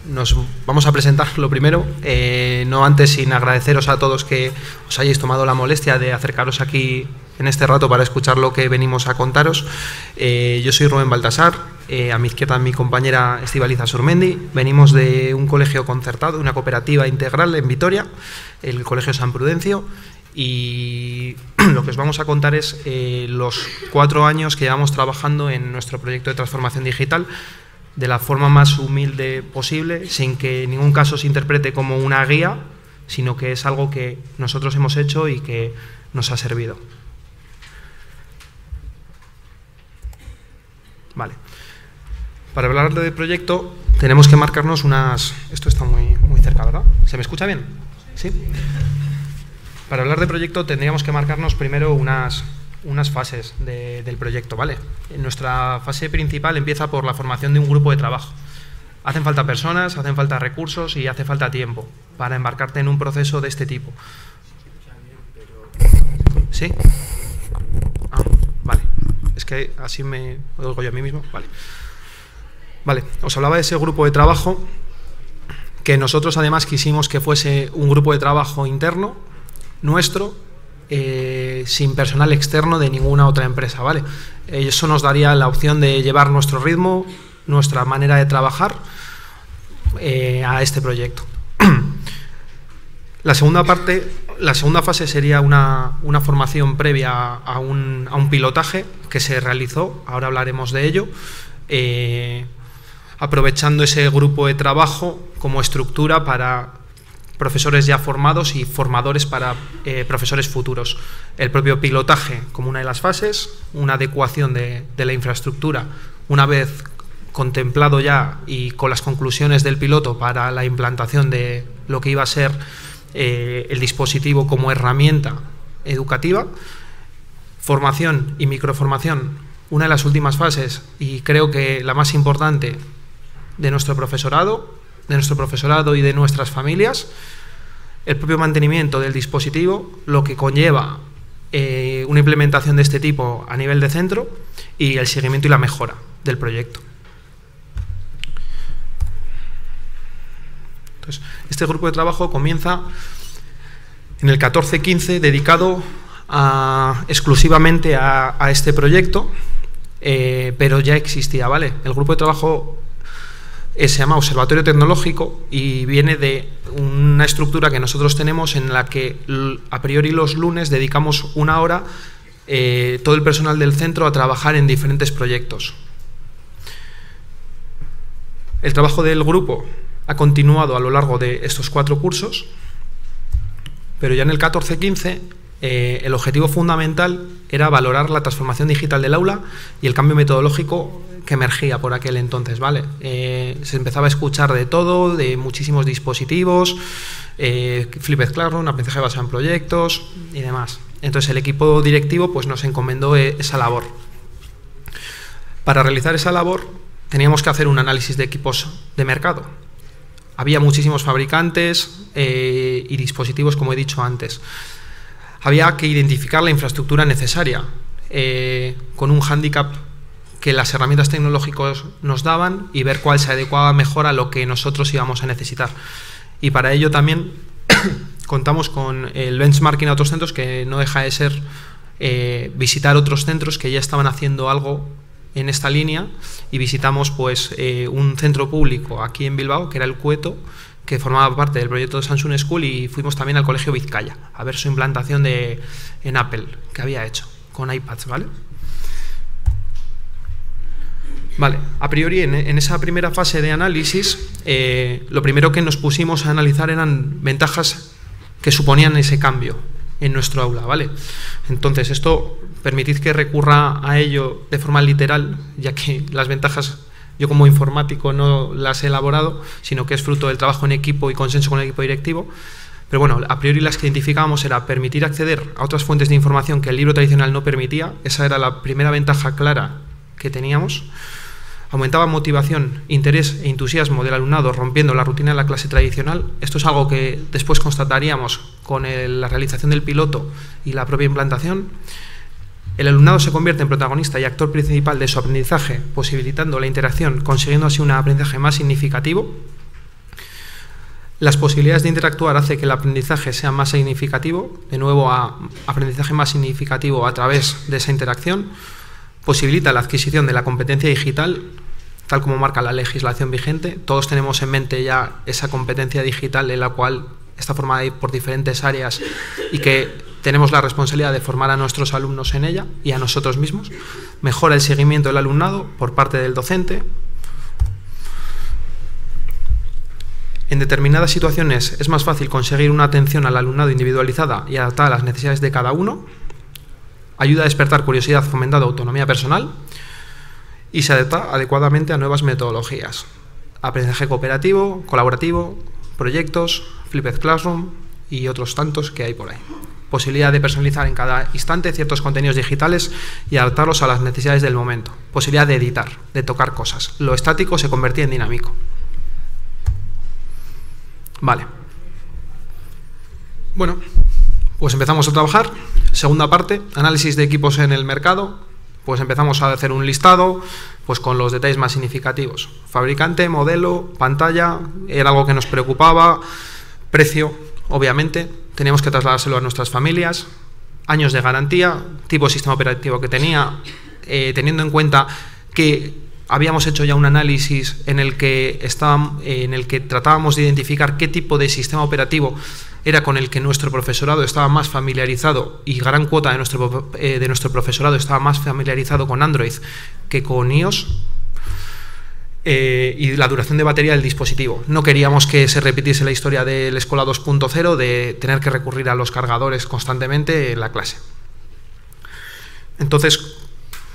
Nos vamos a presentar lo primero, no antes sin agradeceros a todos que os hayáis tomado la molestia de acercaros aquí en este rato para escuchar lo que venimos a contaros. Yo soy Rubén Baltasar, a mi izquierda mi compañera Estíbaliz Asurmendi. Venimos de un colegio concertado, una cooperativa integral en Vitoria, el Colegio San Prudencio, y lo que os vamos a contar es los 4 años que llevamos trabajando en nuestro proyecto de transformación digital, de la forma más humilde posible, sin que en ningún caso se interprete como una guía, sino que es algo que nosotros hemos hecho y que nos ha servido. Vale. Para hablar del proyecto tenemos que marcarnos unas... Esto está muy cerca, ¿verdad? ¿Se me escucha bien? ¿Sí? Para hablar de proyecto tendríamos que marcarnos primero unas fases del proyecto, ¿vale? Nuestra fase principal empieza por la formación de un grupo de trabajo. Hacen falta personas, hacen falta recursos y hace falta tiempo para embarcarte en un proceso de este tipo. ¿Sí? Ah, vale. Es que así me oigo yo a mí mismo. Vale. Vale, os hablaba de ese grupo de trabajo, que nosotros además quisimos que fuese un grupo de trabajo interno, nuestro, sin personal externo de ninguna otra empresa, ¿vale? Eso nos daría la opción de llevar nuestro ritmo, nuestra manera de trabajar a este proyecto. La segunda fase sería una formación previa a un pilotaje que se realizó, ahora hablaremos de ello, aprovechando ese grupo de trabajo como estructura para profesores ya formados y formadores para profesores futuros. El propio pilotaje como una de las fases, una adecuación de la infraestructura una vez contemplado ya y con las conclusiones del piloto para la implantación de lo que iba a ser el dispositivo como herramienta educativa, formación y microformación, una de las últimas fases y creo que la más importante de nuestro profesorado y de nuestras familias, el propio mantenimiento del dispositivo, lo que conlleva una implementación de este tipo a nivel de centro y el seguimiento y la mejora del proyecto. Entonces, este grupo de trabajo comienza en el 14-15 dedicado exclusivamente a este proyecto, pero ya existía, ¿vale? El grupo de trabajo se llama Observatorio Tecnológico y viene de una estructura que nosotros tenemos en la que a priori los lunes dedicamos 1 hora todo el personal del centro a trabajar en diferentes proyectos. El trabajo del grupo ha continuado a lo largo de estos 4 cursos, pero ya en el 14-15 el objetivo fundamental era valorar la transformación digital del aula y el cambio metodológico que emergía por aquel entonces, ¿vale? Se empezaba a escuchar de todo, de muchísimos dispositivos, Flipped Classroom, aprendizaje basado en proyectos y demás. Entonces el equipo directivo pues, nos encomendó esa labor. Para realizar esa labor teníamos que hacer un análisis de equipos de mercado. Había muchísimos fabricantes y dispositivos, como he dicho antes. Había que identificar la infraestructura necesaria, con un hándicap que las herramientas tecnológicas nos daban y ver cuál se adecuaba mejor a lo que nosotros íbamos a necesitar. Y para ello también contamos con el benchmarking a otros centros, que no deja de ser visitar otros centros que ya estaban haciendo algo en esta línea, y visitamos pues un centro público aquí en Bilbao, que era el Cueto, que formaba parte del proyecto de Samsung School, y fuimos también al Colegio Vizcaya a ver su implantación en Apple que había hecho con iPads, ¿vale? Vale, a priori en esa primera fase de análisis lo primero que nos pusimos a analizar eran ventajas que suponían ese cambio en nuestro aula, ¿vale? Entonces esto, permitid que recurra a ello de forma literal, ya que las ventajas yo como informático no las he elaborado, sino que es fruto del trabajo en equipo y consenso con el equipo directivo. Pero bueno, a priori las que identificábamos era permitir acceder a otras fuentes de información que el libro tradicional no permitía. Esa era la primera ventaja clara que teníamos. Aumentaba motivación, interés e entusiasmo del alumnado, rompiendo la rutina de la clase tradicional. Esto es algo que después constataríamos con la realización del piloto y la propia implantación. El alumnado se convierte en protagonista y actor principal de su aprendizaje, posibilitando la interacción, consiguiendo así un aprendizaje más significativo. Las posibilidades de interactuar hacen que el aprendizaje sea más significativo, de nuevo aprendizaje más significativo a través de esa interacción. Posibilita la adquisición de la competencia digital, tal como marca la legislación vigente. Todos tenemos en mente ya esa competencia digital en la cual está formada por diferentes áreas y que tenemos la responsabilidad de formar a nuestros alumnos en ella y a nosotros mismos. Mejora el seguimiento del alumnado por parte del docente. En determinadas situaciones es más fácil conseguir una atención al alumnado individualizada y adaptada a las necesidades de cada uno. Ayuda a despertar curiosidad fomentando autonomía personal y se adapta adecuadamente a nuevas metodologías. Aprendizaje cooperativo, colaborativo, proyectos, Flipped Classroom y otros tantos que hay por ahí. Posibilidad de personalizar en cada instante ciertos contenidos digitales y adaptarlos a las necesidades del momento. Posibilidad de editar, de tocar cosas. Lo estático se convertía en dinámico. Vale. Bueno, pues empezamos a trabajar. Segunda parte, análisis de equipos en el mercado. Pues empezamos a hacer un listado pues con los detalles más significativos. Fabricante, modelo, pantalla, era algo que nos preocupaba. Precio, obviamente, teníamos que trasladárselo a nuestras familias. Años de garantía, tipo de sistema operativo que tenía, teniendo en cuenta que habíamos hecho ya un análisis en el que tratábamos de identificar qué tipo de sistema operativo era con el que nuestro profesorado estaba más familiarizado, y gran cuota de nuestro profesorado estaba más familiarizado con Android que con iOS, y la duración de batería del dispositivo. No queríamos que se repitiese la historia del Escola 2.0 de tener que recurrir a los cargadores constantemente en la clase. Entonces,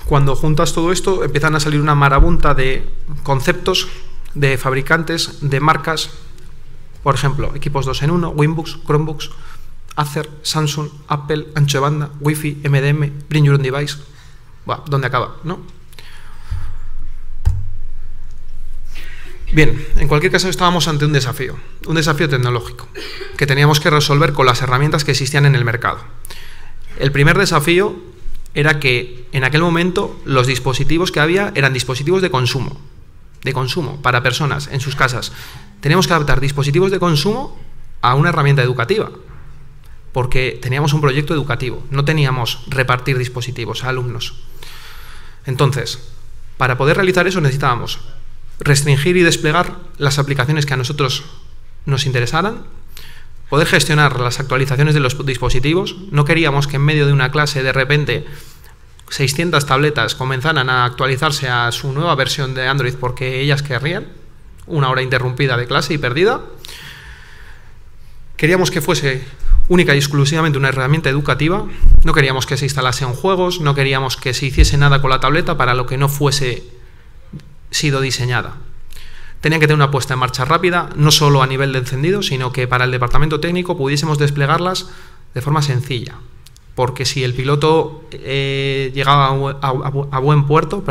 cuando juntas todo esto, empiezan a salir una marabunta de conceptos, de fabricantes, de marcas. Por ejemplo, equipos 2 en 1, Winbooks, Chromebooks, Acer, Samsung, Apple, ancho de banda, Wi-Fi, MDM, Bring Your Own Device. Bueno, ¿dónde acaba, no? Bien, en cualquier caso estábamos ante un desafío tecnológico que teníamos que resolver con las herramientas que existían en el mercado. El primer desafío era que en aquel momento los dispositivos que había eran dispositivos de consumo para personas en sus casas. Teníamos que adaptar dispositivos de consumo a una herramienta educativa, porque teníamos un proyecto educativo, no teníamos repartir dispositivos a alumnos. Entonces, para poder realizar eso necesitábamos restringir y desplegar las aplicaciones que a nosotros nos interesaran, poder gestionar las actualizaciones de los dispositivos. No queríamos que en medio de una clase de repente 600 tabletas comenzaran a actualizarse a su nueva versión de Android porque ellas querrían, una hora interrumpida de clase y perdida. Queríamos que fuese única y exclusivamente una herramienta educativa, no queríamos que se instalase en juegos, no queríamos que se hiciese nada con la tableta para lo que no fuese sido diseñada. Tenía que tener una puesta en marcha rápida, no solo a nivel de encendido, sino que para el departamento técnico pudiésemos desplegarlas de forma sencilla. Porque si el piloto llegaba a buen puerto,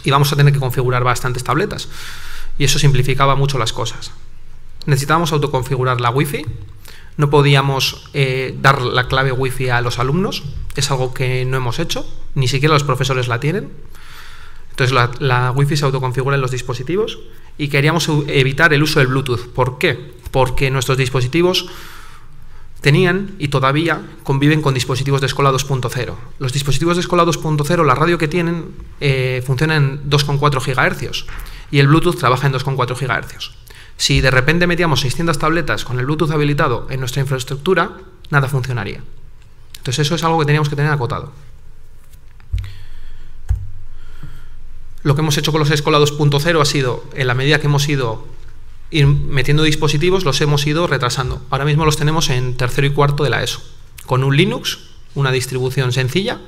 íbamos a tener que configurar bastantes tabletas. Y eso simplificaba mucho las cosas. Necesitábamos autoconfigurar la Wi-Fi. No podíamos dar la clave Wi-Fi a los alumnos. Es algo que no hemos hecho. Ni siquiera los profesores la tienen. Entonces la Wi-Fi se autoconfigura en los dispositivos y queríamos evitar el uso del Bluetooth. ¿Por qué? Porque nuestros dispositivos tenían y todavía conviven con dispositivos de Escola 2.0. Los dispositivos de Escola 2.0, la radio que tienen, funciona en 2,4 GHz y el Bluetooth trabaja en 2,4 GHz. Si de repente metíamos 600 tabletas con el Bluetooth habilitado en nuestra infraestructura, nada funcionaría. Entonces eso es algo que teníamos que tener acotado. Lo que hemos hecho con los Escola 2.0 ha sido, en la medida que hemos ido metiendo dispositivos, los hemos ido retrasando. Ahora mismo los tenemos en tercero y cuarto de la ESO, con un Linux, una distribución sencilla,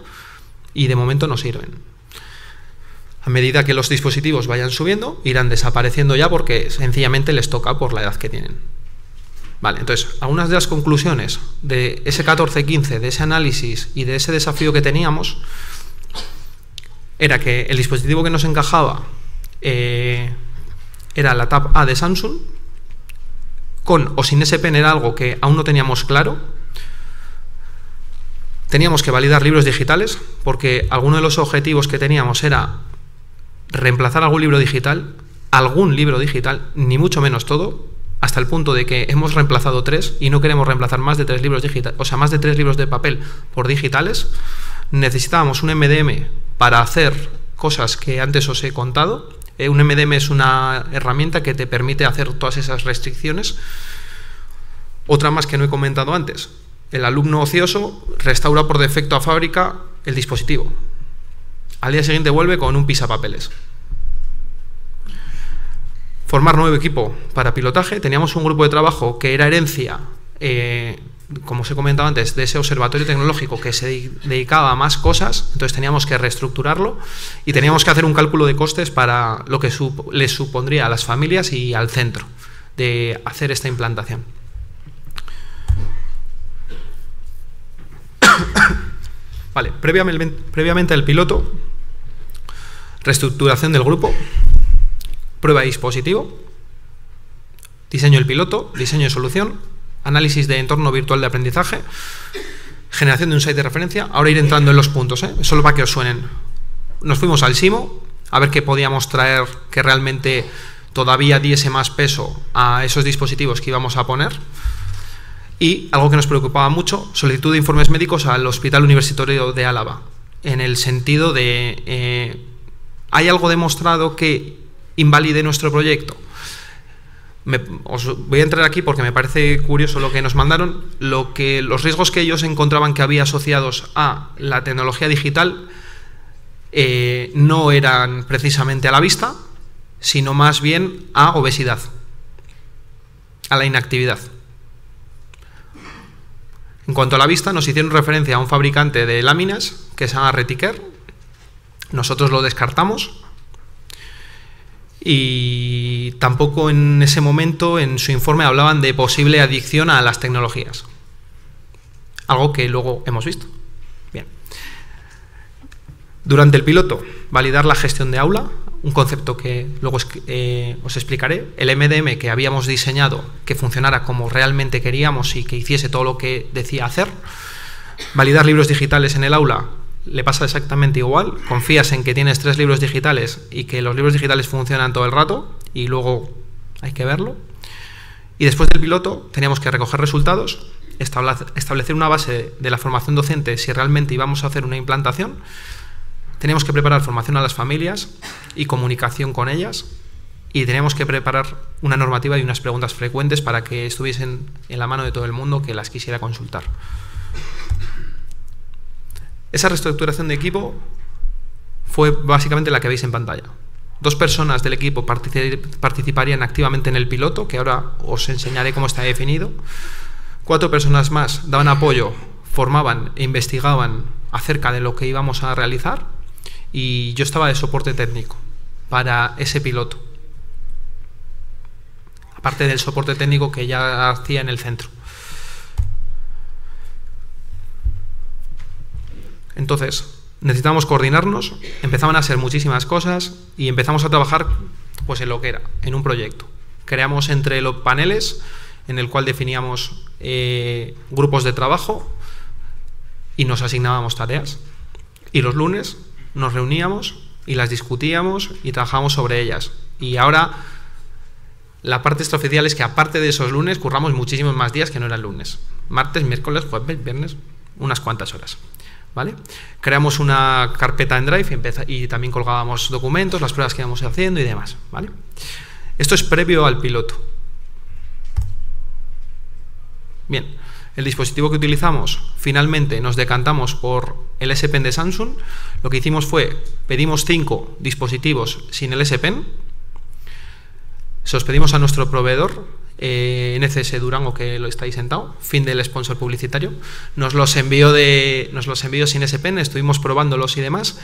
y de momento no sirven. A medida que los dispositivos vayan subiendo, irán desapareciendo ya porque sencillamente les toca por la edad que tienen. Vale, entonces, algunas de las conclusiones de ese 14-15, de ese análisis y de ese desafío que teníamos, era que el dispositivo que nos encajaba era la Tab A de Samsung, con o sin S Pen era algo que aún no teníamos claro. Teníamos que validar libros digitales, porque alguno de los objetivos que teníamos era reemplazar algún libro digital, ni mucho menos todo, hasta el punto de que hemos reemplazado 3 y no queremos reemplazar más de 3 libros digitales, o sea, más de 3 libros de papel por digitales. Necesitábamos un MDM para hacer cosas que antes os he contado. Un MDM es una herramienta que te permite hacer todas esas restricciones. Otra más que no he comentado antes. El alumno ocioso restaura por defecto a fábrica el dispositivo. Al día siguiente vuelve con un pisapapeles. Formar nuevo equipo para pilotaje. Teníamos un grupo de trabajo que era herencia, como os he comentado antes, de ese observatorio tecnológico que se dedicaba a más cosas. Entonces teníamos que reestructurarlo y teníamos que hacer un cálculo de costes para lo que les supondría a las familias y al centro de hacer esta implantación. Vale, previamente al piloto, reestructuración del grupo, prueba de dispositivo, diseño del piloto, diseño de solución, análisis de entorno virtual de aprendizaje, generación de un site de referencia. Ahora iré entrando en los puntos, solo para que os suenen. Nos fuimos al SIMO a ver qué podíamos traer que realmente todavía diese más peso a esos dispositivos que íbamos a poner. Y algo que nos preocupaba mucho, solicitud de informes médicos al Hospital Universitario de Álava, en el sentido de ¿hay algo demostrado que invalide nuestro proyecto? Os voy a entrar aquí porque me parece curioso lo que nos mandaron. Los riesgos que ellos encontraban que había asociados a la tecnología digital no eran precisamente a la vista, sino más bien a obesidad, a la inactividad. En cuanto a la vista, nos hicieron referencia a un fabricante de láminas que se llama Retiker. Nosotros lo descartamos y tampoco en ese momento en su informe hablaban de posible adicción a las tecnologías. Algo que luego hemos visto. Bien. Durante el piloto, validar la gestión de aula, un concepto que luego os explicaré. El MDM que habíamos diseñado que funcionara como realmente queríamos y que hiciese todo lo que decía hacer. Validar libros digitales en el aula, le pasa exactamente igual. Confías en que tienes 3 libros digitales y que los libros digitales funcionan todo el rato y luego hay que verlo. Y después del piloto teníamos que recoger resultados, establecer una base de la formación docente si realmente íbamos a hacer una implantación. Teníamos que preparar formación a las familias y comunicación con ellas, y teníamos que preparar una normativa y unas preguntas frecuentes para que estuviesen en la mano de todo el mundo que las quisiera consultar. Esa reestructuración de equipo fue básicamente la que veis en pantalla. 2 personas del equipo participarían activamente en el piloto, que ahora os enseñaré cómo está definido. 4 personas más daban apoyo, formaban e investigaban acerca de lo que íbamos a realizar. Y yo estaba de soporte técnico para ese piloto, aparte del soporte técnico que ya hacía en el centro. Entonces, necesitábamos coordinarnos, empezaban a ser muchísimas cosas y empezamos a trabajar pues en lo que era, en un proyecto. Creamos entre los paneles en el cual definíamos grupos de trabajo y nos asignábamos tareas. Y los lunes nos reuníamos y las discutíamos y trabajábamos sobre ellas. Y ahora la parte extraoficial es que aparte de esos lunes curramos muchísimos más días que no eran lunes. Martes, miércoles, jueves, viernes, unas cuantas horas. ¿Vale? Creamos una carpeta en Drive y también colgábamos documentos, las pruebas que íbamos haciendo y demás. ¿Vale? Esto es previo al piloto. Bien. El dispositivo que utilizamos, finalmente nos decantamos por el S Pen de Samsung. Lo que hicimos fue, pedimos 5 dispositivos sin el S Pen. Se los pedimos a nuestro proveedor, NCS Durango, que lo estáis sentado, fin del sponsor publicitario. Nos los envió sin S Pen, estuvimos probándolos y demás.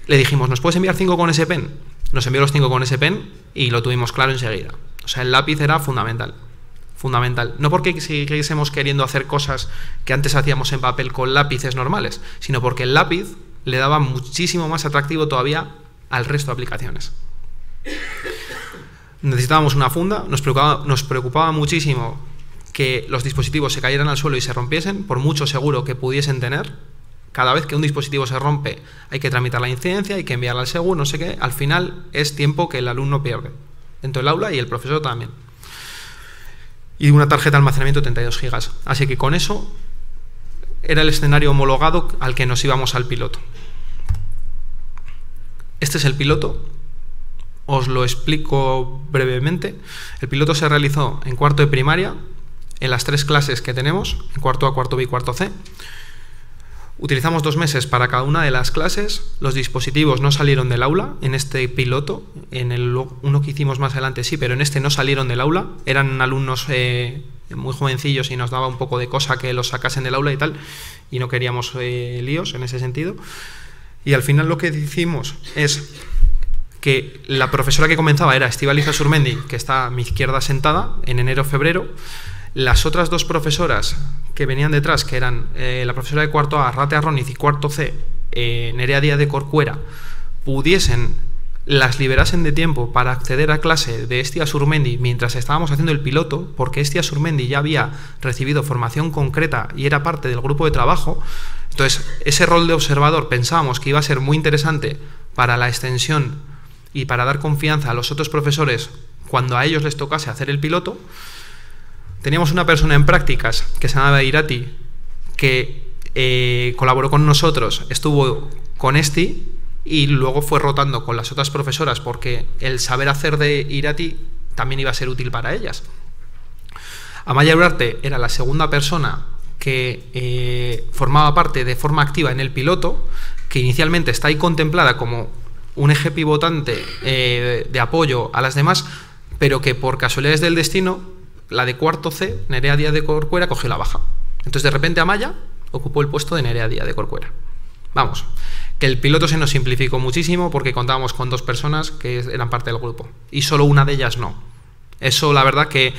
Le dijimos, ¿nos puedes enviar 5 con S Pen? Nos envió los 5 con S Pen y lo tuvimos claro enseguida. O sea, el lápiz era fundamental. No porque siguiésemos queriendo hacer cosas que antes hacíamos en papel con lápices normales, sino porque el lápiz le daba muchísimo más atractivo todavía al resto de aplicaciones. Necesitábamos una funda, nos preocupaba muchísimo que los dispositivos se cayeran al suelo y se rompiesen, por mucho seguro que pudiesen tener. Cada vez que un dispositivo se rompe hay que tramitar la incidencia, hay que enviarla al seguro, no sé qué. Al final es tiempo que el alumno pierde dentro del aula y el profesor también. Y una tarjeta de almacenamiento de 32 gigas. Así que con eso era el escenario homologado al que nos íbamos al piloto. Este es el piloto. Os lo explico brevemente. El piloto se realizó en cuarto de primaria, en las 3 clases que tenemos, en cuarto A, cuarto B y cuarto C. Utilizamos 2 meses para cada una de las clases. Los dispositivos no salieron del aula en este piloto. En el uno que hicimos más adelante sí, pero en este no salieron del aula. Eran alumnos muy jovencillos y nos daba un poco de cosa que los sacasen del aula y tal. Y no queríamos líos en ese sentido. Y al final lo que hicimos es que la profesora que comenzaba era Estíbaliz Asurmendi, que está a mi izquierda sentada, en enero-febrero. Las otras 2 profesoras que venían detrás, que eran la profesora de cuarto A, Arrate Arroniz, y cuarto C, Nerea Díaz de Corcuera, las liberasen de tiempo para acceder a clase de Esti Asurmendi mientras estábamos haciendo el piloto, porque Esti Asurmendi ya había recibido formación concreta y era parte del grupo de trabajo. Entonces, ese rol de observador pensábamos que iba a ser muy interesante para la extensión y para dar confianza a los otros profesores cuando a ellos les tocase hacer el piloto. Teníamos una persona en prácticas que se llamaba Irati, que colaboró con nosotros, estuvo con Esti y luego fue rotando con las otras profesoras porque el saber hacer de Irati también iba a ser útil para ellas. Amaya Urarte era la segunda persona que formaba parte de forma activa en el piloto, que inicialmente está ahí contemplada como un eje pivotante de apoyo a las demás, pero que por casualidades del destino, la de cuarto C, Nerea Díaz de Corcuera, cogió la baja. Entonces, de repente, Amaya ocupó el puesto de Nerea Díaz de Corcuera. Vamos, que el piloto se nos simplificó muchísimo porque contábamos con 2 personas que eran parte del grupo y solo una de ellas no. Eso, la verdad, que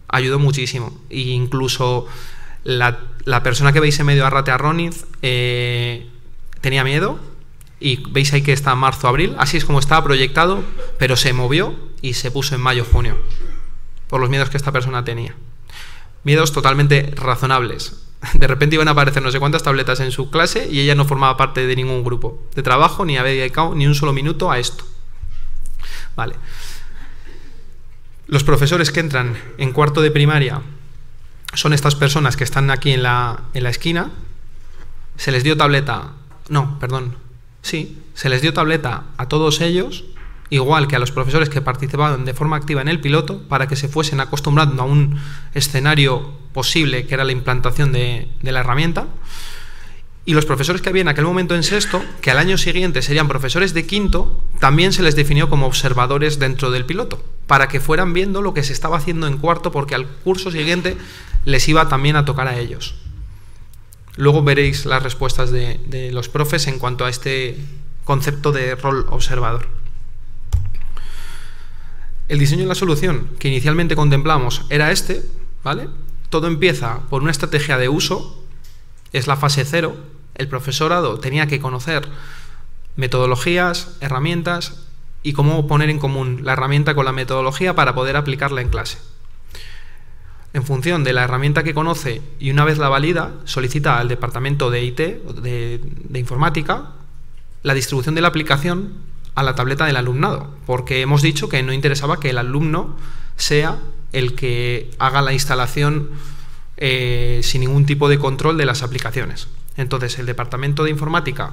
ayudó muchísimo. E incluso la persona que veis en medio, Arrate Arroniz, tenía miedo. Y veis ahí que está marzo-abril, así es como estaba proyectado, pero se movió y se puso en mayo-junio, por los miedos que esta persona tenía. Miedos totalmente razonables. De repente iban a aparecer no sé cuántas tabletas en su clase y ella no formaba parte de ningún grupo de trabajo, ni había dedicado ni un solo minuto a esto. Vale. Los profesores que entran en cuarto de primaria son estas personas que están aquí en la esquina. Se les dio tableta... No, perdón. Sí, se les dio tableta a todos ellos, igual que a los profesores que participaban de forma activa en el piloto, para que se fuesen acostumbrando a un escenario posible, que era la implantación de la herramienta. Y los profesores que había en aquel momento en sexto, que al año siguiente serían profesores de quinto, también se les definió como observadores dentro del piloto, para que fueran viendo lo que se estaba haciendo en cuarto, porque al curso siguiente les iba también a tocar a ellos. Luego veréis las respuestas de los profes en cuanto a este concepto de rol observador. El diseño de la solución que inicialmente contemplamos era este, ¿vale? Todo empieza por una estrategia de uso, es la fase 0. El profesorado tenía que conocer metodologías, herramientas y cómo poner en común la herramienta con la metodología para poder aplicarla en clase. En función de la herramienta que conoce y una vez la valida, solicita al departamento de IT, de informática, la distribución de la aplicación a la tableta del alumnado, porque hemos dicho que no interesaba que el alumno sea el que haga la instalación sin ningún tipo de control de las aplicaciones. Entonces, el departamento de informática,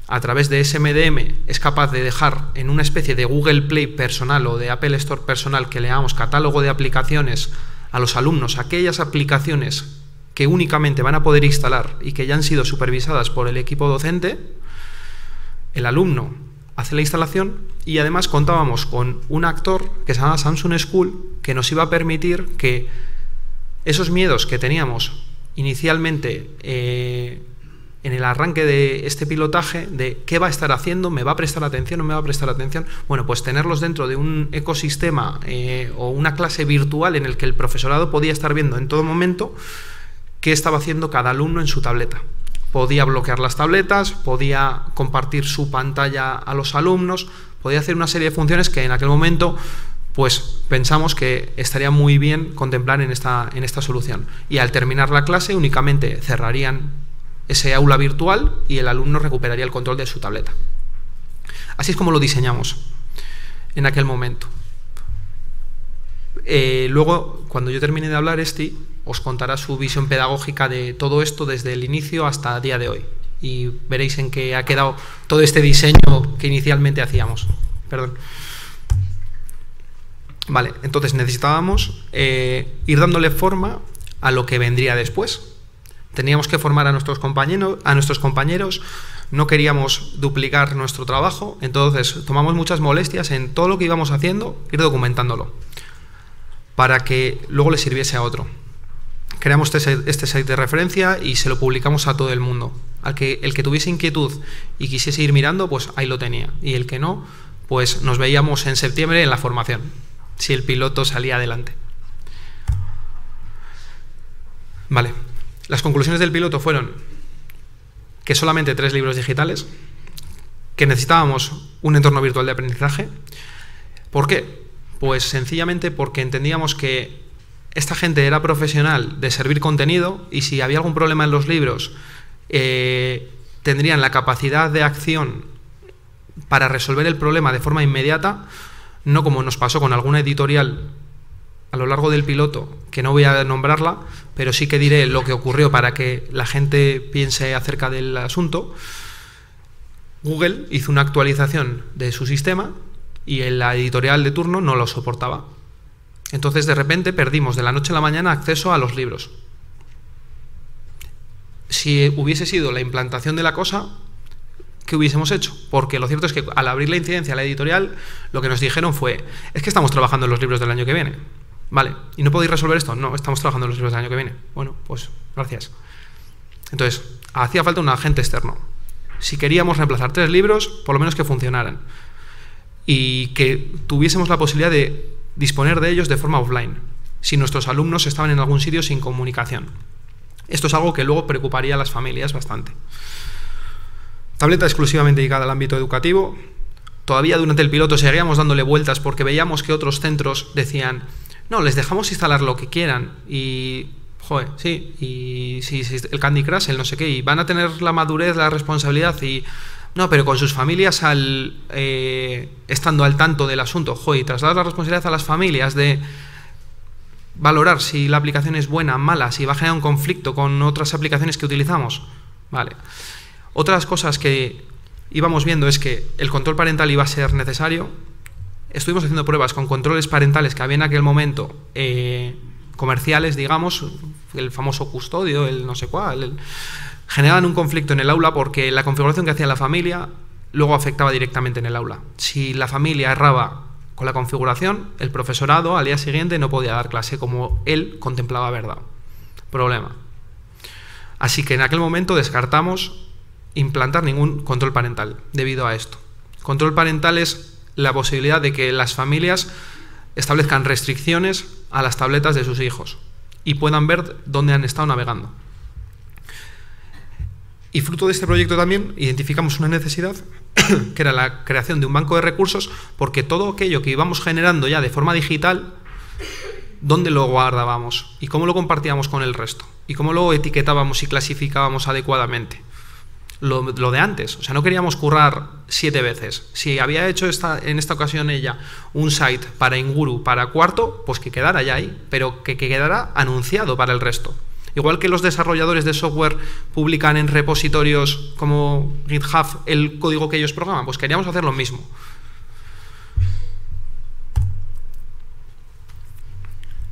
a través de SMDM, es capaz de dejar en una especie de Google Play personal o de Apple Store personal que leamos catálogo de aplicaciones a los alumnos, aquellas aplicaciones que únicamente van a poder instalar y que ya han sido supervisadas por el equipo docente. El alumno hace la instalación y además contábamos con un actor que se llama Samsung School, que nos iba a permitir que esos miedos que teníamos inicialmente en el arranque de este pilotaje, de qué va a estar haciendo, me va a prestar atención o me va a prestar atención, bueno, pues tenerlos dentro de un ecosistema o una clase virtual en el que el profesorado podía estar viendo en todo momento qué estaba haciendo cada alumno en su tableta. Podía bloquear las tabletas, podía compartir su pantalla a los alumnos, podía hacer una serie de funciones que en aquel momento pues pensamos que estaría muy bien contemplar en esta solución. Y al terminar la clase únicamente cerrarían ese aula virtual y el alumno recuperaría el control de su tableta. Así es como lo diseñamos en aquel momento. Luego, cuando yo termine de hablar, os contará su visión pedagógica de todo esto desde el inicio hasta el día de hoy. Y veréis en qué ha quedado todo este diseño que inicialmente hacíamos. Perdón. Vale, entonces necesitábamos ir dándole forma a lo que vendría después. Teníamos que formar a nuestros compañeros, no queríamos duplicar nuestro trabajo, entonces tomamos muchas molestias en todo lo que íbamos haciendo, ir documentándolo, para que luego le sirviese a otro. Creamos este site de referencia y se lo publicamos a todo el mundo. El que tuviese inquietud y quisiese ir mirando, pues ahí lo tenía. Y el que no, pues nos veíamos en septiembre en la formación, si el piloto salía adelante. Vale. Las conclusiones del piloto fueron que solamente 3 libros digitales, que necesitábamos un entorno virtual de aprendizaje. ¿Por qué? Pues sencillamente porque entendíamos que esta gente era profesional de servir contenido y si había algún problema en los libros, tendrían la capacidad de acción para resolver el problema de forma inmediata, no como nos pasó con alguna editorial a lo largo del piloto, que no voy a nombrarla, pero sí que diré lo que ocurrió para que la gente piense acerca del asunto. Google hizo una actualización de su sistema y la editorial de turno no lo soportaba. Entonces, de repente, perdimos de la noche a la mañana acceso a los libros. Si hubiese sido la implantación de la cosa, ¿qué hubiésemos hecho? Porque lo cierto es que al abrir la incidencia a la editorial, lo que nos dijeron fue, es que estamos trabajando en los libros del año que viene. Vale, ¿y no podéis resolver esto? No, estamos trabajando en los libros del año que viene. Bueno, pues gracias. Entonces, hacía falta un agente externo. Si queríamos reemplazar 3 libros, por lo menos que funcionaran. Y que tuviésemos la posibilidad de disponer de ellos de forma offline, si nuestros alumnos estaban en algún sitio sin comunicación. Esto es algo que luego preocuparía a las familias bastante. Tableta exclusivamente dedicada al ámbito educativo. Todavía durante el piloto seguíamos dándole vueltas porque veíamos que otros centros decían, no, les dejamos instalar lo que quieran y, joder, sí, y sí, el Candy Crush, el no sé qué, y van a tener la madurez, la responsabilidad y, no, pero con sus familias estando al tanto del asunto, joder, y trasladar la responsabilidad a las familias de valorar si la aplicación es buena, mala, si va a generar un conflicto con otras aplicaciones que utilizamos. Vale. Otras cosas que íbamos viendo es que el control parental iba a ser necesario. Estuvimos haciendo pruebas con controles parentales que había en aquel momento comerciales, digamos, el famoso custodio, el no sé cuál, generaban un conflicto en el aula porque la configuración que hacía la familia luego afectaba directamente en el aula. Si la familia erraba con la configuración, el profesorado al día siguiente no podía dar clase como él contemplaba verdad. Problema. Así que en aquel momento descartamos implantar ningún control parental debido a esto. Control parental es la posibilidad de que las familias establezcan restricciones a las tabletas de sus hijos y puedan ver dónde han estado navegando. Y fruto de este proyecto también identificamos una necesidad que era la creación de un banco de recursos, porque todo aquello que íbamos generando ya de forma digital, ¿dónde lo guardábamos? ¿Y cómo lo compartíamos con el resto? ¿Y cómo lo etiquetábamos y clasificábamos adecuadamente? Lo de antes, o sea, no queríamos currar 7 veces. Si había hecho en esta ocasión ella un site para Inguru, para Cuarto, pues que quedara ya ahí, pero que quedara anunciado para el resto. Igual que los desarrolladores de software publican en repositorios como GitHub el código que ellos programan, pues queríamos hacer lo mismo.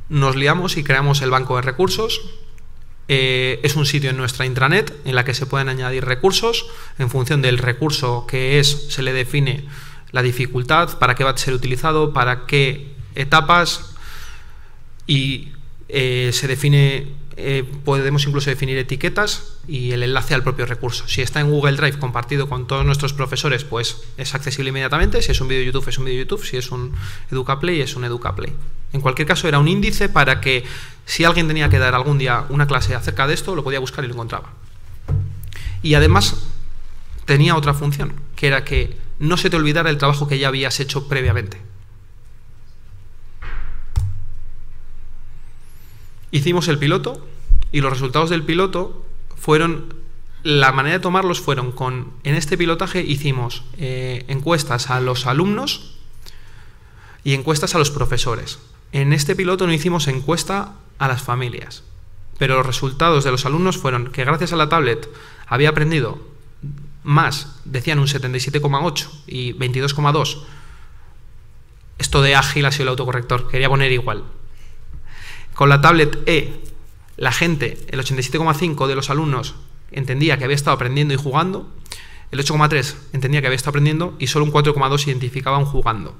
Nos liamos y creamos el banco de recursos. Es un sitio en nuestra intranet en la que se pueden añadir recursos. En función del recurso que es, se le define la dificultad, para qué va a ser utilizado, para qué etapas, y se define, podemos incluso definir etiquetas y el enlace al propio recurso. Si está en Google Drive compartido con todos nuestros profesores, pues es accesible inmediatamente. Si es un vídeo de YouTube, es un vídeo de YouTube. Si es un EducaPlay, es un EducaPlay. En cualquier caso, era un índice para que si alguien tenía que dar algún día una clase acerca de esto, lo podía buscar y lo encontraba. Y además tenía otra función, que era que no se te olvidara el trabajo que ya habías hecho previamente. Hicimos el piloto y los resultados del piloto fueron, la manera de tomarlos fueron en este pilotaje hicimos encuestas a los alumnos y encuestas a los profesores. En este piloto no hicimos encuesta a las familias, pero los resultados de los alumnos fueron que gracias a la tablet había aprendido más, decían un 77,8 y 22,2. Esto de ágil ha sido el autocorrector, quería poner igual. Con la tablet la gente, el 87,5 de los alumnos entendía que había estado aprendiendo y jugando, el 8,3 entendía que había estado aprendiendo y solo un 4,2 identificaban jugando.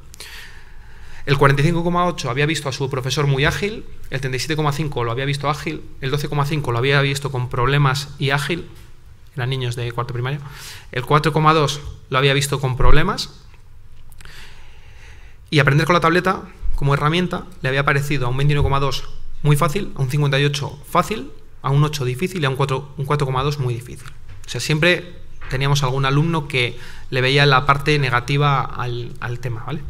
El 45,8 había visto a su profesor muy ágil, el 37,5 lo había visto ágil, el 12,5 lo había visto con problemas y ágil, eran niños de cuarto primario, el 4,2 lo había visto con problemas, y aprender con la tableta como herramienta le había parecido a un 21,2 muy fácil, a un 58 fácil, a un 8 difícil y a un 4,2 muy difícil. O sea, siempre teníamos algún alumno que le veía la parte negativa al tema, ¿vale?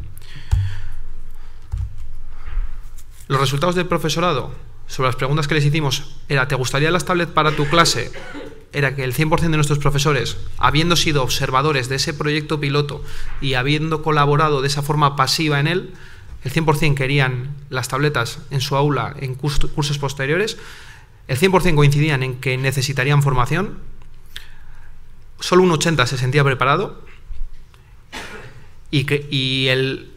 Los resultados del profesorado sobre las preguntas que les hicimos era: ¿te gustaría las tablets para tu clase? Era que el 100% de nuestros profesores, habiendo sido observadores de ese proyecto piloto y habiendo colaborado de esa forma pasiva en él, el 100% querían las tabletas en su aula en cursos posteriores, el 100% coincidían en que necesitarían formación, solo un 80% se sentía preparado y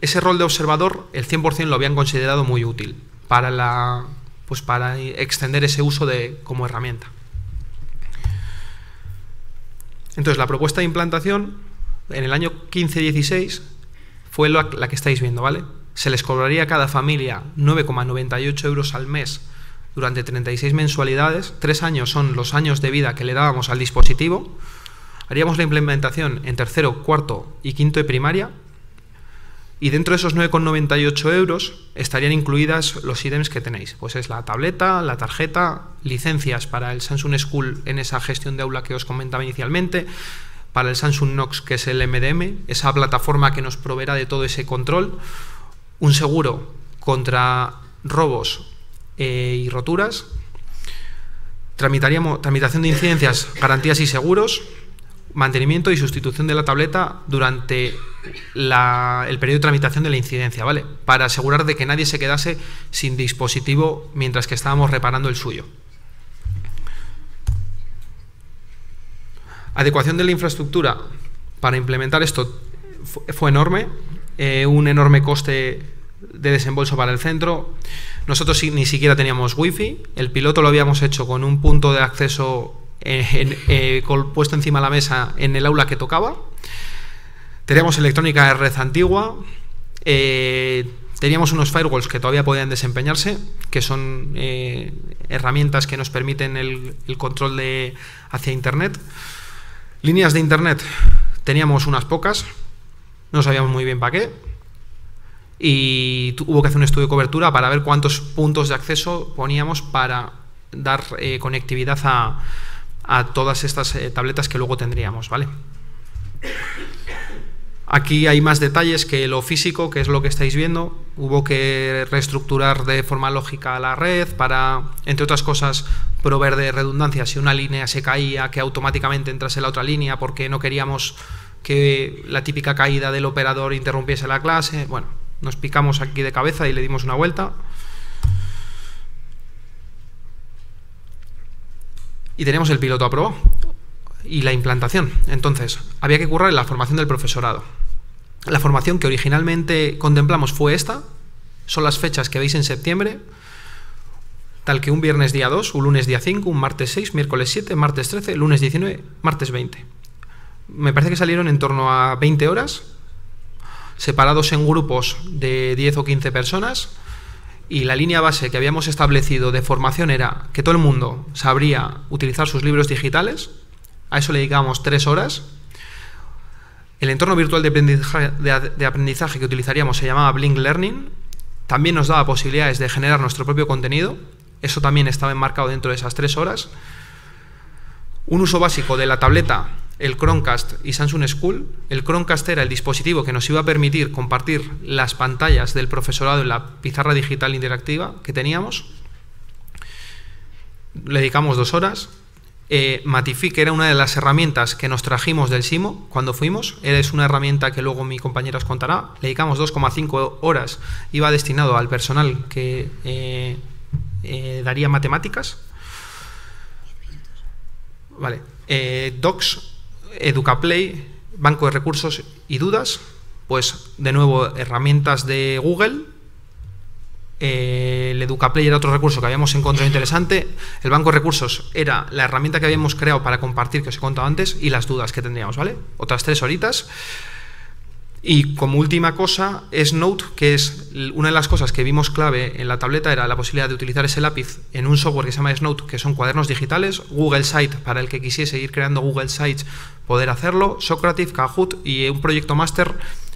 ese rol de observador el 100% lo habían considerado muy útil para extender ese uso como herramienta. Entonces, la propuesta de implantación en el año 15-16 fue la que estáis viendo, ¿vale? Se les cobraría a cada familia 9,98 euros al mes durante 36 mensualidades. 3 años son los años de vida que le dábamos al dispositivo. Haríamos la implementación en tercero, cuarto y quinto de primaria. Y dentro de esos 9,98 euros estarían incluidas los ítems que tenéis. Pues es la tableta, la tarjeta, licencias para el Samsung School en esa gestión de aula que os comentaba inicialmente, para el Samsung Knox, que es el MDM, esa plataforma que nos proveerá de todo ese control, un seguro contra robos y roturas, tramitación de incidencias, garantías y seguros, mantenimiento y sustitución de la tableta durante el periodo de tramitación de la incidencia, ¿vale? Para asegurar de que nadie se quedase sin dispositivo mientras que estábamos reparando el suyo. Adecuación de la infraestructura para implementar esto fue enorme, un enorme coste de desembolso para el centro. Nosotros ni siquiera teníamos wifi, el piloto lo habíamos hecho con un punto de acceso puesto encima de la mesa en el aula que tocaba. Teníamos electrónica de red antigua, teníamos unos firewalls que todavía podían desempeñarse, que son herramientas que nos permiten el control hacia internet. Líneas de internet teníamos unas pocas, no sabíamos muy bien para qué, y hubo que hacer un estudio de cobertura para ver cuántos puntos de acceso poníamos para dar conectividad a todas estas tabletas que luego tendríamos, ¿vale? Aquí hay más detalles que lo físico, que es lo que estáis viendo. Hubo que reestructurar de forma lógica la red para, entre otras cosas, proveer de redundancia. Si una línea se caía, que automáticamente entrase la otra línea, porque no queríamos que la típica caída del operador interrumpiese la clase. Bueno, nos picamos aquí de cabeza y le dimos una vuelta. Y tenemos el piloto aprobado y la implantación. Entonces, había que currar en la formación del profesorado. La formación que originalmente contemplamos fue esta. Son las fechas que veis en septiembre, tal que un viernes día 2, un lunes día 5, un martes 6, miércoles 7, martes 13, lunes 19, martes 20. Me parece que salieron en torno a 20 horas, separados en grupos de 10 o 15 personas. Y la línea base que habíamos establecido de formación era que todo el mundo sabría utilizar sus libros digitales. A eso le dedicábamos 3 horas. El entorno virtual de aprendizaje que utilizaríamos se llamaba Blink Learning. También nos daba posibilidades de generar nuestro propio contenido. Eso también estaba enmarcado dentro de esas 3 horas. Un uso básico de la tableta, el Chromecast y Samsung School. El Chromecast era el dispositivo que nos iba a permitir compartir las pantallas del profesorado en la pizarra digital interactiva que teníamos. le dedicamos 2 horas. Matific era una de las herramientas que nos trajimos del SIMO cuando fuimos. Es una herramienta que luego mi compañera os contará. Le dedicamos 2,5 horas. Iba destinado al personal que daría matemáticas. Vale. Docs, EducaPlay, banco de recursos y dudas. Pues de nuevo herramientas de Google. El EducaPlay era otro recurso que habíamos encontrado interesante. El banco de recursos era la herramienta que habíamos creado para compartir, que os he contado antes, y las dudas que tendríamos, ¿vale? Otras 3 horitas. Y como última cosa, Snout, que es una de las cosas que vimos clave en la tableta, era la posibilidad de utilizar ese lápiz en un software que se llama Snout, que son cuadernos digitales, Google Site, para el que quisiese ir creando Google Sites, poder hacerlo, Socrative, Kahoot y un proyecto máster,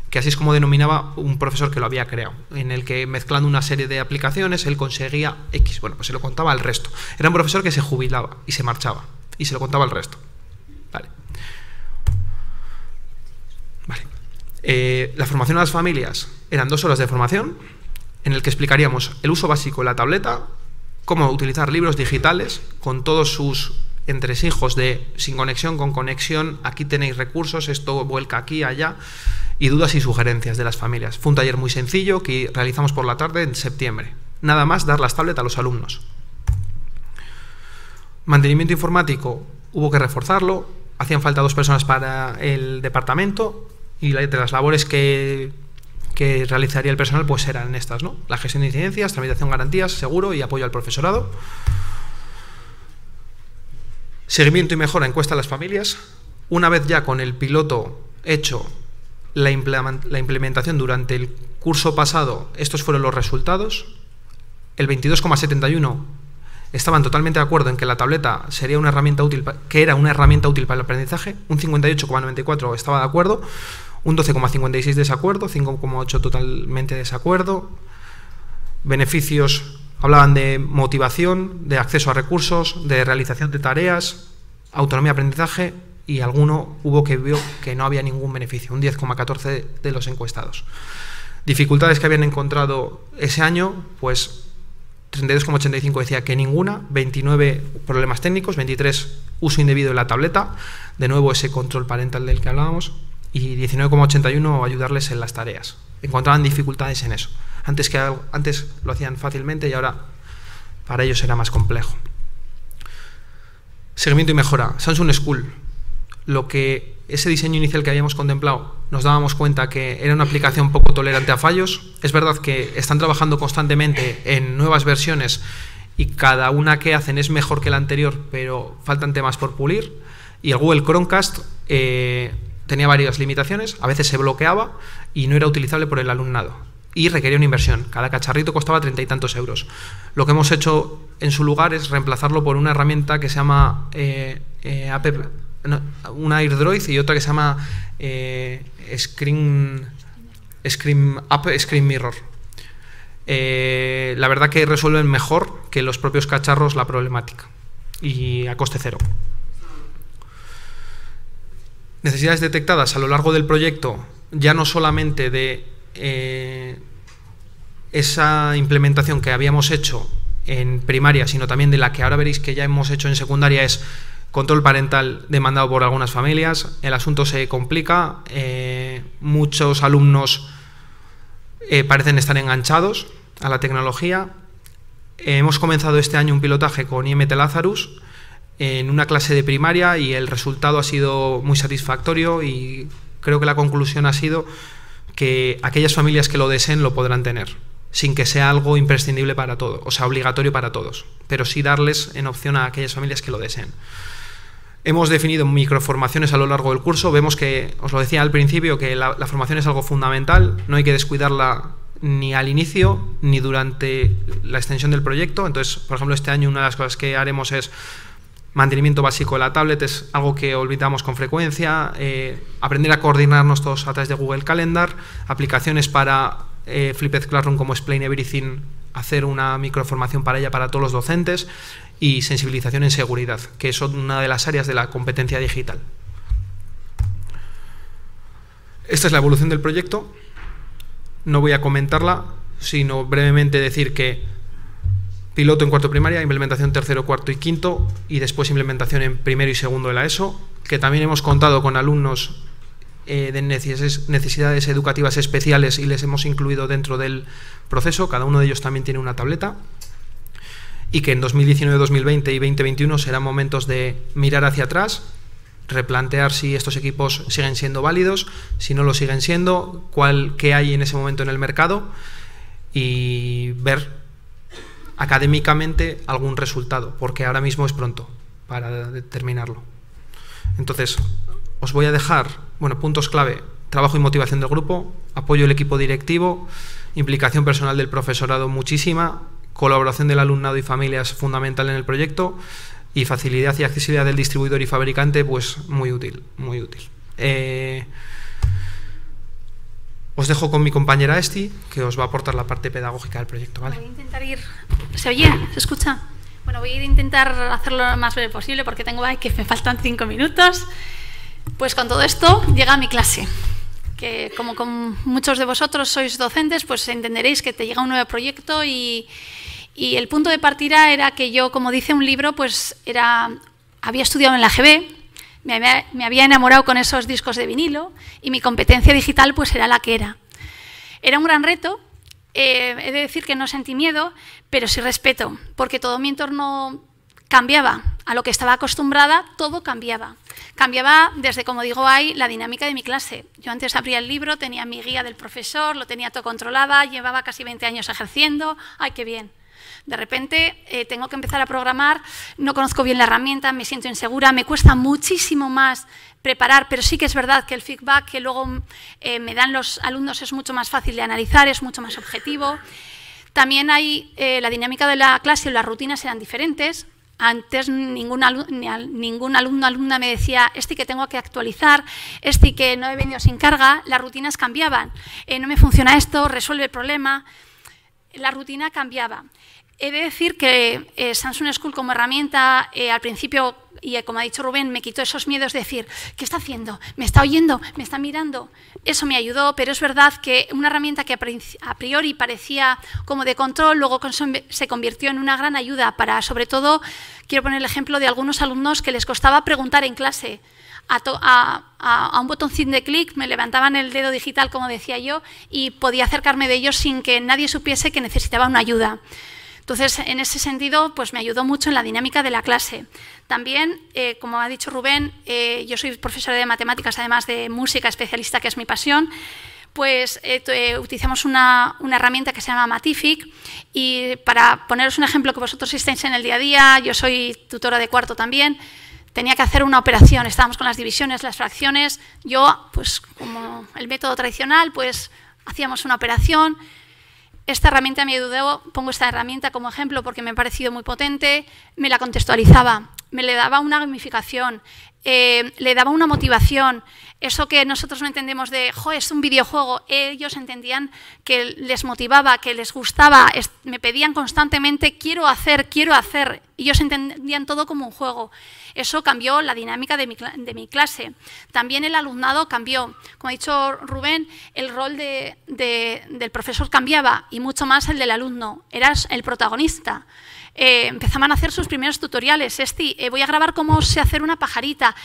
que así es como denominaba un profesor que lo había creado, en el que mezclando una serie de aplicaciones él conseguía X. Bueno, pues se lo contaba al resto. Era un profesor que se jubilaba y se marchaba, y se lo contaba al resto. Vale. La formación a las familias eran 2 horas de formación, en el que explicaríamos el uso básico de la tableta, cómo utilizar libros digitales con todos sus entresijos de sin conexión, con conexión, aquí tenéis recursos, esto vuelca aquí, allá, y dudas y sugerencias de las familias. Fue un taller muy sencillo que realizamos por la tarde en septiembre. Nada más dar las tablets a los alumnos. Mantenimiento informático, hubo que reforzarlo, hacían falta 2 personas para el departamento y de las labores que realizaría el personal pues eran estas, ¿no? La gestión de incidencias, tramitación de garantías, seguro y apoyo al profesorado. Seguimiento y mejora, encuesta a las familias. Una vez ya con el piloto hecho, la implementación durante el curso pasado, estos fueron los resultados. El 22,71 estaban totalmente de acuerdo en que la tableta sería una herramienta útil, que era una herramienta útil para el aprendizaje. Un 58,94 estaba de acuerdo, un 12,56 desacuerdo, 5,8 totalmente desacuerdo. Beneficios, hablaban de motivación, de acceso a recursos, de realización de tareas, autonomía de aprendizaje, y alguno hubo que vio que no había ningún beneficio, un 10,14 de los encuestados. Dificultades que habían encontrado ese año, pues 32,85 decía que ninguna, 29 problemas técnicos, 23 uso indebido de la tableta, de nuevo ese control parental del que hablábamos, y 19,81 ayudarles en las tareas. Encontraban dificultades en eso. Antes lo hacían fácilmente y ahora para ellos era más complejo. Seguimiento y mejora. Samsung School. Lo que ese diseño inicial que habíamos contemplado, nos dábamos cuenta que era una aplicación poco tolerante a fallos. Es verdad que están trabajando constantemente en nuevas versiones y cada una que hacen es mejor que la anterior, pero faltan temas por pulir. Y el Google Chromecast tenía varias limitaciones, a veces se bloqueaba y no era utilizable por el alumnado. Y requería una inversión. Cada cacharrito costaba 30 y tantos euros. Lo que hemos hecho en su lugar es reemplazarlo por una herramienta que se llama una AirDroid y otra que se llama Screen Mirror. La verdad que resuelven mejor que los propios cacharros la problemática y a coste cero. Necesidades detectadas a lo largo del proyecto, ya no solamente de esa implementación que habíamos hecho en primaria, sino también de la que ahora veréis que ya hemos hecho en secundaria, es control parental demandado por algunas familias. El asunto se complica, muchos alumnos parecen estar enganchados a la tecnología. Hemos comenzado este año un pilotaje con IMT Lazarus en una clase de primaria y el resultado ha sido muy satisfactorio y creo que la conclusión ha sido que aquellas familias que lo deseen lo podrán tener, sin que sea algo imprescindible para todos, o sea, obligatorio para todos, pero sí darles en opción a aquellas familias que lo deseen. Hemos definido microformaciones a lo largo del curso. Vemos que, os lo decía al principio, que la formación es algo fundamental, no hay que descuidarla ni al inicio ni durante la extensión del proyecto. Entonces, por ejemplo, este año una de las cosas que haremos es mantenimiento básico de la tablet, es algo que olvidamos con frecuencia, aprender a coordinarnos todos a través de Google Calendar, aplicaciones para Flipped Classroom como Explain Everything, hacer una microformación para ella para todos los docentes, y sensibilización en seguridad, que son una de las áreas de la competencia digital. Esta es la evolución del proyecto. No voy a comentarla, sino brevemente decir que piloto en cuarto de primaria, implementación tercero, cuarto y quinto, y después implementación en primero y segundo de la ESO, que también hemos contado con alumnos de necesidades educativas especiales y les hemos incluido dentro del proceso. Cada uno de ellos también tiene una tableta, y que en 2019, 2020 y 2021 serán momentos de mirar hacia atrás, replantear si estos equipos siguen siendo válidos, si no lo siguen siendo, qué hay en ese momento en el mercado, y ver académicamente algún resultado, porque ahora mismo es pronto para determinarlo. Entonces, os voy a dejar, bueno, puntos clave: trabajo y motivación del grupo, apoyo del equipo directivo, implicación personal del profesorado muchísima, colaboración del alumnado y familias fundamental en el proyecto, y facilidad y accesibilidad del distribuidor y fabricante, pues muy útil, muy útil. Os dejo con mi compañera Esti, que os va a aportar la parte pedagógica del proyecto, ¿vale? Voy a intentar ir... ¿Se oye? ¿Se escucha? Bueno, voy a intentar hacerlo lo más breve posible porque tengo ahí que me faltan 5 minutos. Pues con todo esto llega mi clase, que como con muchos de vosotros sois docentes, pues entenderéis que te llega un nuevo proyecto y el punto de partida era que yo, como dice un libro, pues había estudiado en la GB, me había enamorado con esos discos de vinilo y mi competencia digital pues era la que era. Era un gran reto, he de decir que no sentí miedo, pero sí respeto, porque todo mi entorno cambiaba. A lo que estaba acostumbrada, todo cambiaba. Cambiaba desde, como digo, la dinámica de mi clase. Yo antes abría el libro, tenía mi guía del profesor, lo tenía todo controlada, llevaba casi 20 años ejerciendo. ¡Ay, qué bien! De repente tengo que empezar a programar, no conozco bien la herramienta, me siento insegura, me cuesta muchísimo más preparar, pero sí que es verdad que el feedback que luego me dan los alumnos es mucho más fácil de analizar, es mucho más objetivo. También hay la dinámica de la clase, las rutinas eran diferentes. Antes ningún alumno alumna me decía, que tengo que actualizar, que no he venido sin carga. Las rutinas cambiaban. No me funciona esto, resuelve el problema. La rutina cambiaba. He de decir que Samsung School como herramienta, al principio, y como ha dicho Rubén, me quitó esos miedos de decir, ¿qué está haciendo? ¿Me está oyendo? ¿Me está mirando? Eso me ayudó, pero es verdad que una herramienta que a priori parecía como de control, luego se convirtió en una gran ayuda para, sobre todo, quiero poner el ejemplo de algunos alumnos que les costaba preguntar en clase. A un botoncito de clic me levantaban el dedo digital, como decía yo, y podía acercarme de ellos sin que nadie supiese que necesitaba una ayuda. Entonces, en ese sentido, pues me ayudó mucho en la dinámica de la clase. También, como ha dicho Rubén, yo soy profesora de matemáticas, además de música especialista, que es mi pasión, pues utilizamos una herramienta que se llama Matific, y para poneros un ejemplo que vosotros estáis en el día a día, yo soy tutora de cuarto también, tenía que hacer una operación, estábamos con las divisiones, las fracciones, yo, pues como el método tradicional, pues hacíamos una operación. Esta herramienta me ayudó, pongo esta herramienta como ejemplo porque me ha parecido muy potente, me la contextualizaba, me le daba una gamificación, le daba una motivación. Eso que nosotros no entendemos de, es un videojuego, ellos entendían que les motivaba, que les gustaba, me pedían constantemente, quiero hacer, y ellos entendían todo como un juego. Eso cambió la dinámica de mi clase. También el alumnado cambió. Como ha dicho Rubén, el rol del profesor cambiaba y mucho más el del alumno. Eras el protagonista. Empezaban a hacer sus primeros tutoriales. Voy a grabar cómo sé hacer una pajarita.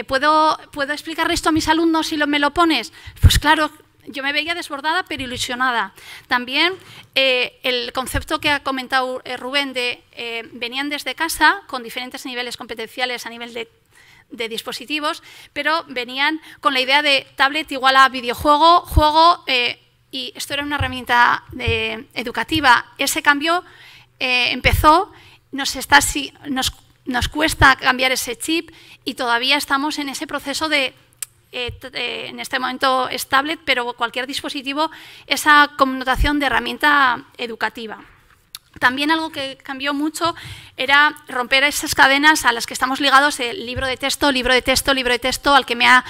¿Puedo explicarle esto a mis alumnos si me lo pones? Pues claro. Yo me veía desbordada pero ilusionada. También el concepto que ha comentado Rubén de venían desde casa con diferentes niveles competenciales a nivel de dispositivos, pero venían con la idea de tablet igual a videojuego, juego, y esto era una herramienta educativa. Ese cambio empezó, nos cuesta cambiar ese chip y todavía estamos en ese proceso de en este momento es tablet, pero cualquier dispositivo, esa connotación de herramienta educativa. También algo que cambió mucho era romper esas cadenas a las que estamos ligados, el libro de texto, al que me ha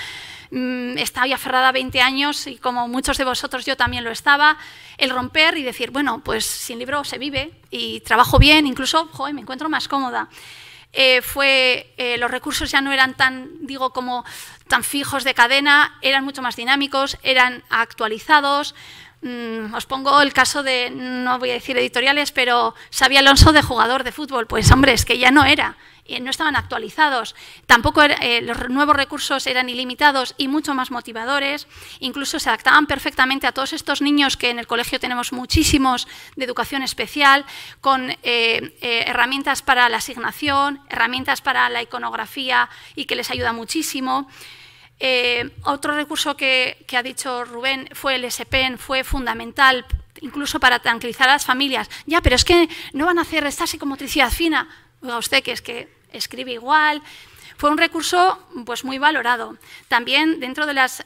estado ya aferrada 20 años y como muchos de vosotros yo también lo estaba, el romper y decir, bueno, pues sin libro se vive y trabajo bien, incluso me encuentro más cómoda. Los recursos ya no eran tan fijos de cadena, eran mucho más dinámicos, eran actualizados. os pongo el caso de, no voy a decir editoriales, pero Xabi Alonso de jugador de fútbol. Pues hombre, es que ya no era, no estaban actualizados. Tampoco los nuevos recursos eran ilimitados y mucho más motivadores. Incluso se adaptaban perfectamente a todos estos niños que en el colegio tenemos muchísimos de educación especial, con herramientas para la asignación, herramientas para la iconografía y que les ayuda muchísimo. Otro recurso que ha dicho Rubén fue el S-Pen, fue fundamental incluso para tranquilizar a las familias. Ya, pero es que no van a hacer esta psicomotricidad fina. Oiga usted, que es que escribe igual. Fue un recurso pues, muy valorado. También dentro de las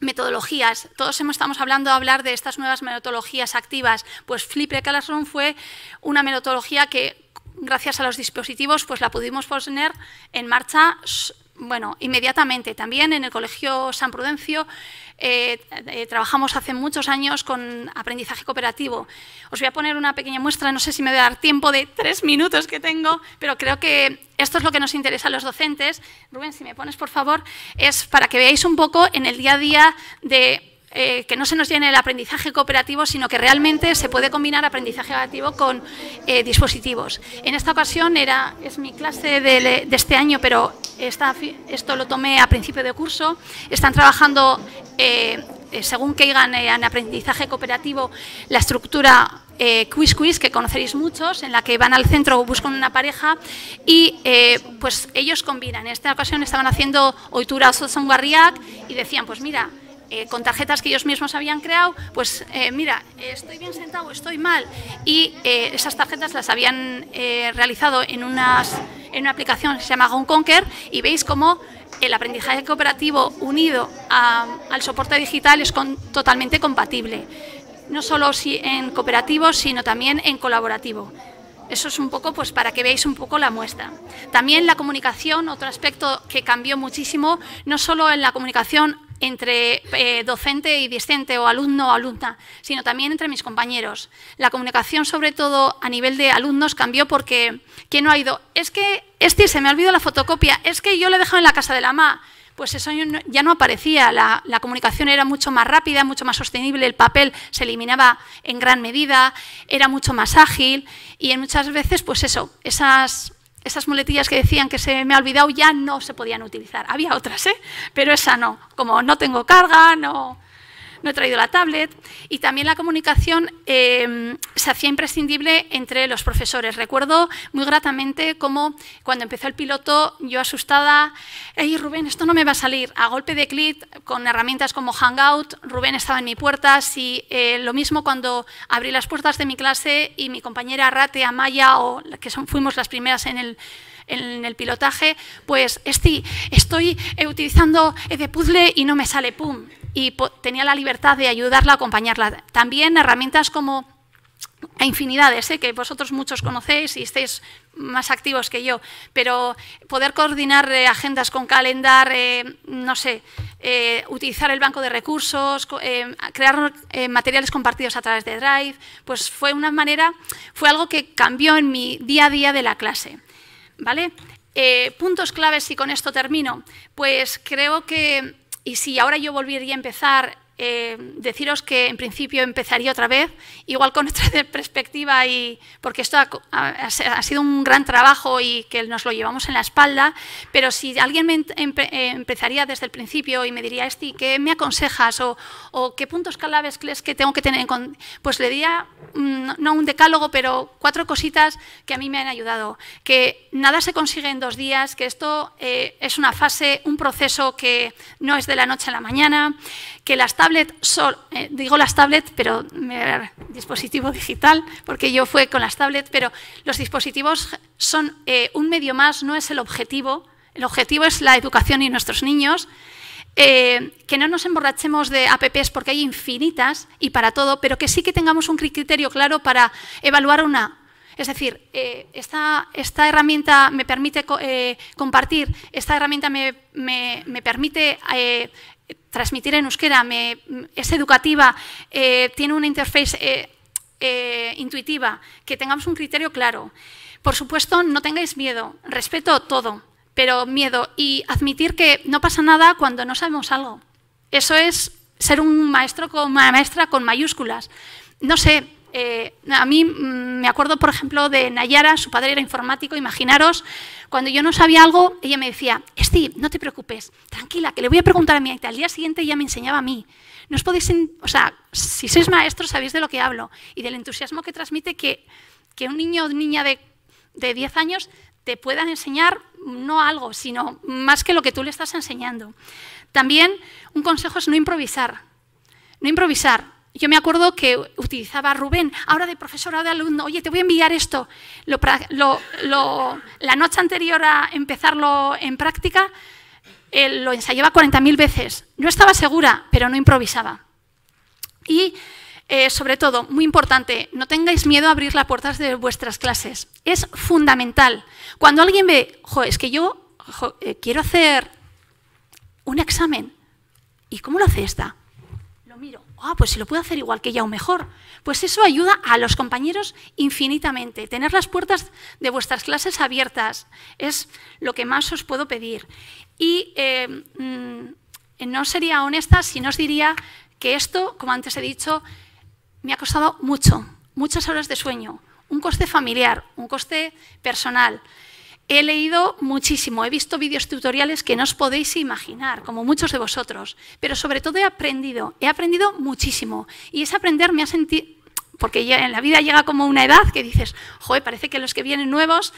metodologías, todos estamos hablando de estas nuevas metodologías activas, pues Flipped Classroom fue una metodología que gracias a los dispositivos pues la pudimos poner en marcha inmediatamente. También en el Colegio San Prudencio trabajamos hace muchos años con aprendizaje cooperativo. Os voy a poner una pequeña muestra, no sé si me voy a dar tiempo de 3 minutos que tengo, pero creo que esto es lo que nos interesa a los docentes. Rubén, si me pones, por favor, es para que veáis un poco en el día a día de que no se nos llene el aprendizaje cooperativo, sino que realmente se puede combinar aprendizaje cooperativo con dispositivos. En esta ocasión es mi clase de este año, pero esto lo tomé a principio de curso. Están trabajando, según Kagan, en aprendizaje cooperativo, la estructura quiz, que conoceréis muchos, en la que van al centro o buscan una pareja y pues ellos combinan. En esta ocasión estaban haciendo ohitura osasungarriak y decían, pues mira, con tarjetas que ellos mismos habían creado, pues mira, estoy bien sentado, estoy mal, y esas tarjetas las habían realizado en una aplicación que se llama GoConquer, y veis cómo el aprendizaje cooperativo unido al soporte digital es totalmente compatible, no solo en cooperativo, sino también en colaborativo. Eso es un poco pues para que veáis un poco la muestra. También la comunicación, otro aspecto que cambió muchísimo, no solo en la comunicación entre docente y discente o alumno o alumna, sino también entre mis compañeros. La comunicación, sobre todo a nivel de alumnos, cambió porque ¿quién no ha ido? Es que se me ha olvidado la fotocopia, es que yo la he dejado en la casa de la mamá. Pues eso ya no aparecía, la comunicación era mucho más rápida, mucho más sostenible, el papel se eliminaba en gran medida, era mucho más ágil y muchas veces pues eso, esas muletillas que decían que se me ha olvidado ya no se podían utilizar. Había otras, pero esa no, como no tengo carga, no he traído la tablet. Y también la comunicación se hacía imprescindible entre los profesores. Recuerdo muy gratamente cómo cuando empezó el piloto, yo asustada, ¡ay, Rubén, esto no me va a salir! A golpe de clic, con herramientas como Hangout, Rubén estaba en mi puerta. Lo mismo cuando abrí las puertas de mi clase y mi compañera Rate, Amaya, fuimos las primeras en el pilotaje, pues estoy utilizando de puzzle y no me sale, ¡pum! Y tenía la libertad de ayudarla, acompañarla. También herramientas como a infinidades, que vosotros muchos conocéis y estáis más activos que yo, pero poder coordinar agendas con Calendar, no sé, utilizar el banco de recursos, crear materiales compartidos a través de Drive, pues fue algo que cambió en mi día a día de la clase, ¿vale? Puntos claves, y con esto termino, pues creo que, y si ahora yo volviera a empezar, deciros que en principio empezaría otra vez, igual con otra perspectiva, porque esto ha sido un gran trabajo y que nos lo llevamos en la espalda, pero si alguien empezaría desde el principio y me diría, Esti, ¿qué me aconsejas? O ¿qué puntos claves crees que tengo que tener en cuenta? Pues le diría, no un decálogo, pero 4 cositas que a mí me han ayudado. Que nada se consigue en 2 días, que esto es una fase, un proceso que no es de la noche a la mañana, que las tablets, digo las tablets, pero dispositivo digital, porque yo fui con las tablets, pero los dispositivos son un medio más, no es el objetivo. El objetivo es la educación y nuestros niños. Que no nos emborrachemos de apps porque hay infinitas y para todo, pero que sí que tengamos un criterio claro para evaluar una. Es decir, esta herramienta me permite compartir, esta herramienta me permite transmitir en euskera, es educativa, tiene una interface intuitiva, que tengamos un criterio claro. Por supuesto, no tengáis miedo, respeto todo, pero miedo y admitir que no pasa nada cuando no sabemos algo. Eso es ser un maestro con una maestra con mayúsculas. No sé, a mí me acuerdo, por ejemplo, de Nayara, su padre era informático, imaginaros, cuando yo no sabía algo, ella me decía, Steve, no te preocupes, tranquila, que le voy a preguntar a mi aita. Al día siguiente ella me enseñaba a mí. No os podéis, o sea, si sois maestros sabéis de lo que hablo y del entusiasmo que transmite que un niño o niña de 10 años te puedan enseñar no algo, sino más que lo que tú le estás enseñando. También un consejo es no improvisar. No improvisar. Yo me acuerdo que utilizaba a Rubén, ahora de profesor, ahora de alumno, oye, te voy a enviar esto. La noche anterior a empezarlo en práctica, lo ensayaba 40.000 veces. No estaba segura, pero no improvisaba. Y, sobre todo, muy importante, no tengáis miedo a abrir las puertas de vuestras clases. Es fundamental. Cuando alguien ve, es que yo quiero hacer un examen, ¿y cómo lo hace esta? Lo miro. Pues si lo puedo hacer igual que ella o mejor. Pues eso ayuda a los compañeros infinitamente. Tener las puertas de vuestras clases abiertas es lo que más os puedo pedir. Y no sería honesta si no os diría que esto, como antes he dicho, me ha costado mucho, muchas horas de sueño, un coste familiar, un coste personal. He leído muchísimo, he visto vídeos tutoriales que no os podéis imaginar, como muchos de vosotros, pero sobre todo he aprendido muchísimo. Y ese aprender me ha sentido, porque ya en la vida llega como una edad que dices, parece que los que vienen nuevos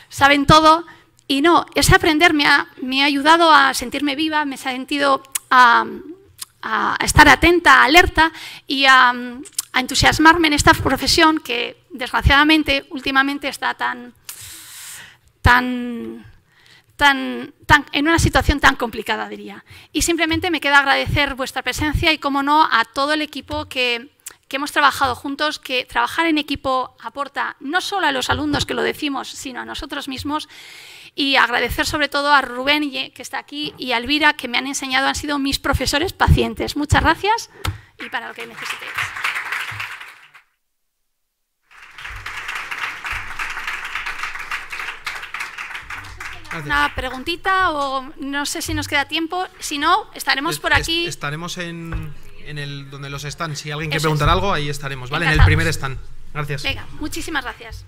saben todo, y no, ese aprender me ha ayudado a sentirme viva, me ha sentido a estar atenta, alerta y a entusiasmarme en esta profesión que desgraciadamente últimamente está en una situación tan complicada, diría. Y simplemente me queda agradecer vuestra presencia y, como no, a todo el equipo que hemos trabajado juntos, que trabajar en equipo aporta no solo a los alumnos, que lo decimos, sino a nosotros mismos. Y agradecer sobre todo a Rubén, que está aquí, y a Elvira, que me han enseñado, han sido mis profesores pacientes. Muchas gracias y para lo que necesitéis. Una preguntita o no sé si nos queda tiempo. Si no, estaremos por aquí. Estaremos en donde los están. Si alguien quiere preguntar algo, ahí estaremos, ¿vale? En el primer stand. Gracias. Venga, muchísimas gracias.